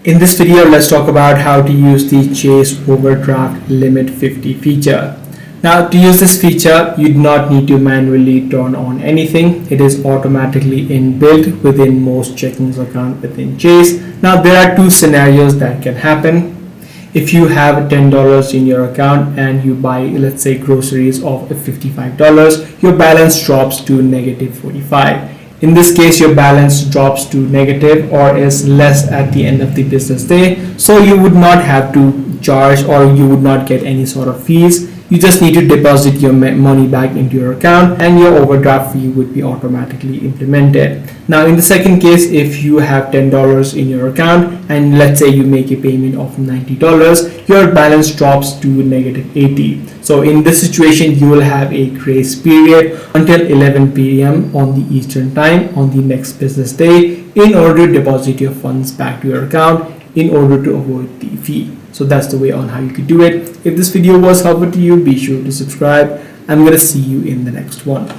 In this video, let's talk about how to use the Chase Overdraft Limit 50 feature. Now, to use this feature, you do not need to manually turn on anything. It is automatically inbuilt within most checkings account within Chase. Now, there are two scenarios that can happen. If you have $10 in your account and you buy, let's say, groceries of $55, your balance drops to -45. In this case, your balance drops to negative or is less at the end of the business day. So you would not have to charge or you would not get any sort of fees. You just need to deposit your money back into your account and your overdraft fee would be automatically implemented. Now, in the second case, if you have $10 in your account and let's say you make a payment of $90, your balance drops to -80. So in this situation, you will have a grace period until 11 p.m. on the Eastern time on the next business day in order to deposit your funds back to your account in order to avoid the fee. So that's the way on how you could do it. If this video was helpful to you, be sure to subscribe. I'm going to see you in the next one.